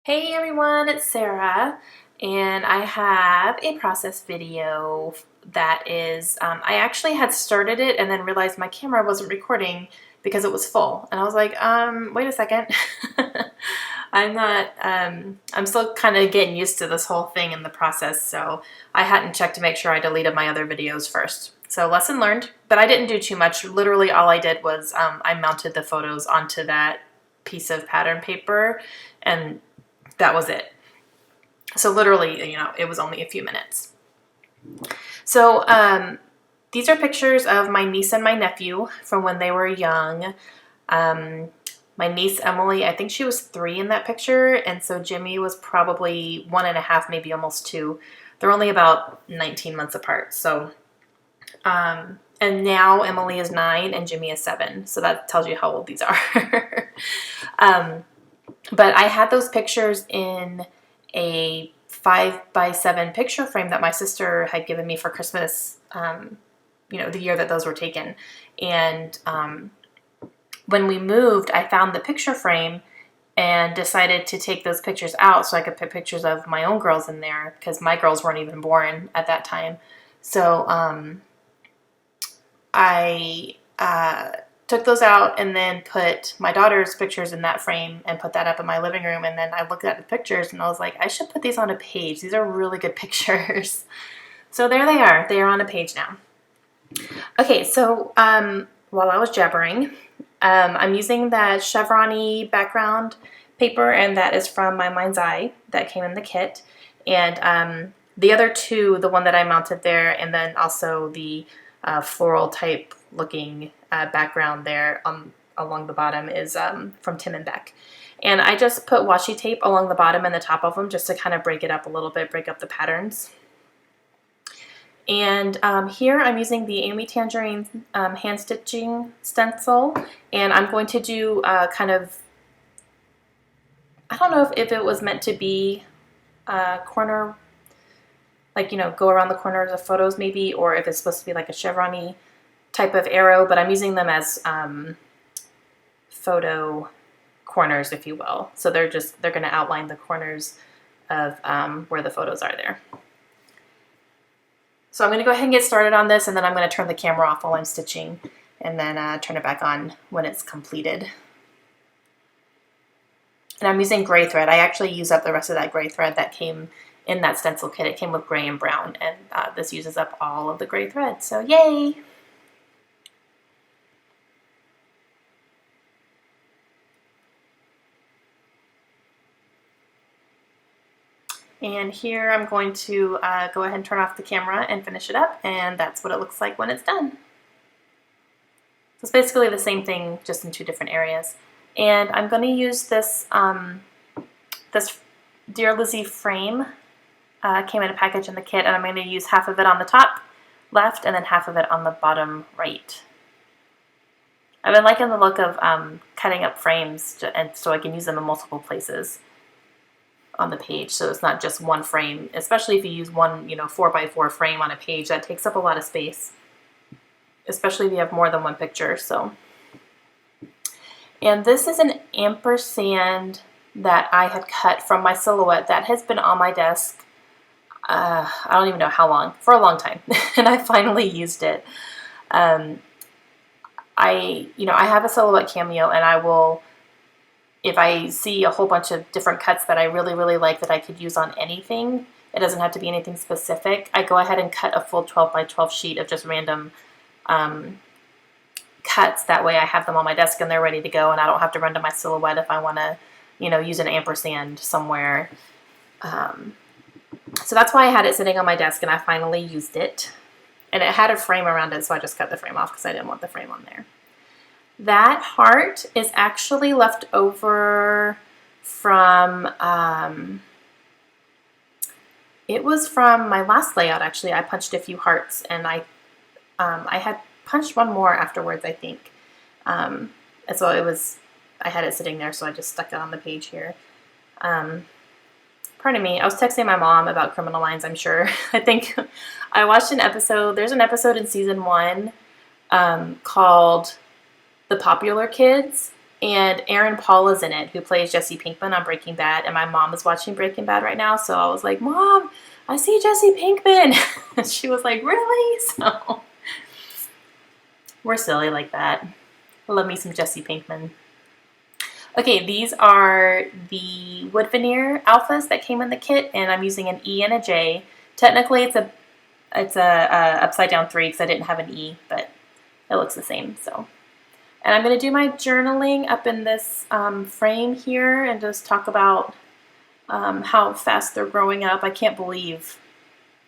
Hey everyone, it's Sarah, and I have a process video that is, I actually had started it and then realized my camera wasn't recording because it was full. And I was like, wait a second. I'm still kind of getting used to this whole thing in the process, so I hadn't checked to make sure I deleted my other videos first. So lesson learned, but I didn't do too much. Literally all I did was I mounted the photos onto that piece of pattern paper, and that was it. So literally, it was only a few minutes. So these are pictures of my niece and my nephew from when they were young. My niece, Emily, I think she was 3 in that picture, and so Jimmy was probably 1.5, maybe almost 2. They're only about 19 months apart. So, and now Emily is 9 and Jimmy is 7. So that tells you how old these are. But I had those pictures in a 5x7 picture frame that my sister had given me for Christmas, the year that those were taken. And when we moved, I found the picture frame and decided to take those pictures out so I could put pictures of my own girls in there because my girls weren't even born at that time. So I took those out and then put my daughter's pictures in that frame and put that up in my living room. And then I looked at the pictures and I was like, I should put these on a page. These are really good pictures. So there they are. They are on a page now. Okay, so while I was jabbering, I'm using that chevron-y background paper, and that is from my Mind's Eye that came in the kit. And the other two, the one that I mounted there, and then also the floral type looking background there along the bottom is from Tim and Beck. And I just put washi tape along the bottom and the top of them just to kind of break it up a little bit, break up the patterns. And here I'm using the Amy Tangerine hand stitching stencil, and I'm going to do kind of, I don't know if it was meant to be corner, like, go around the corners of photos maybe, or if it's supposed to be like a chevron-y type of arrow, but I'm using them as photo corners, if you will. So they're going to outline the corners of where the photos are there. So I'm going to go ahead and get started on this, and then I'm going to turn the camera off while I'm stitching, and then turn it back on when it's completed. And I'm using gray thread. I actually use up the rest of that gray thread that came in that stencil kit. It came with gray and brown, and this uses up all of the gray thread, so yay! And here I'm going to go ahead and turn off the camera and finish it up, and that's what it looks like when it's done. So it's basically the same thing, just in 2 different areas. And I'm going to use this this Dear Lizzie frame. Came in a package in the kit, and I'm going to use half of it on the top left and then half of it on the bottom right. I've been liking the look of cutting up frames, and so I can use them in multiple places on the page, so it's not just one frame, especially if you use one 4x4 frame on a page. That takes up a lot of space, especially if you have more than one picture. So, and this is an ampersand that I had cut from my silhouette that has been on my desk I don't even know how long, for a long time, and I finally used it. I have a silhouette cameo, and I will, if I see a whole bunch of different cuts that I really, really like that I could use on anything, it doesn't have to be anything specific, I go ahead and cut a full 12x12 sheet of just random cuts. That way I have them on my desk and they're ready to go, and I don't have to run to my silhouette if I want to, use an ampersand somewhere. So that's why I had it sitting on my desk, and I finally used it. And it had a frame around it, so I just cut the frame off because I didn't want the frame on there. That heart is actually left over from, it was from my last layout, actually. I punched a few hearts, and I had punched one more afterwards, I think. And so I had it sitting there, so I just stuck it on the page here. Pardon me, I was texting my mom about Criminal Minds, I'm sure. I think I watched an episode, there's an episode in season 1 called The Popular Kids, And Aaron Paul is in it, who plays Jesse Pinkman on Breaking Bad. And my mom is watching Breaking Bad right now, so I was like, Mom, I see Jesse Pinkman. And she was like, really? So we're silly like that. Love me some Jesse Pinkman. Okay, these are the wood veneer alphas that came in the kit, and I'm using an E and a J. Technically, it's a upside down 3 because I didn't have an E, but it looks the same. So, and I'm going to do my journaling up in this frame here and just talk about how fast they're growing up. I can't believe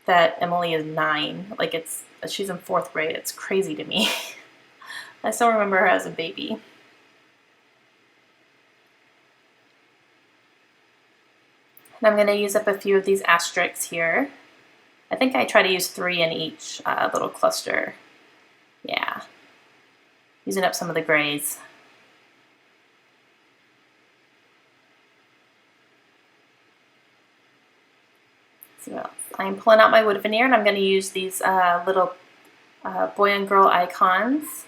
that Emily is 9. Like she's in 4th grade. It's crazy to me. I still remember her as a baby. And I'm going to use up a few of these asterisks here. I think I try to use 3 in each little cluster. Yeah. Using up some of the grays. Let's see what else. I'm pulling out my wood veneer, and I'm going to use these little boy and girl icons.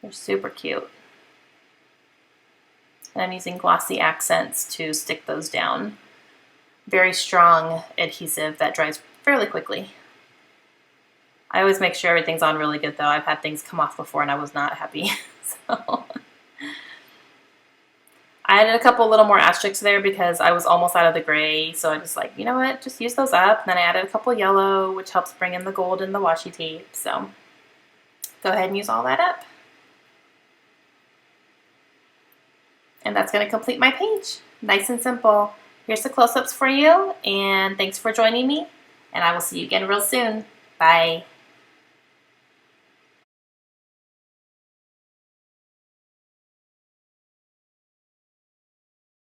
They're super cute. And I'm using glossy accents to stick those down. Very strong adhesive that dries fairly quickly. I always make sure everything's on really good, though. I've had things come off before and I was not happy. So I added a couple little more asterisks there because I was almost out of the gray. So I just like, you know what, just use those up. And then I added a couple yellow, which helps bring in the gold and the washi tape. So go ahead and use all that up. And that's going to complete my page. Nice and simple. Here's the close-ups for you, and thanks for joining me, and I will see you again real soon. Bye.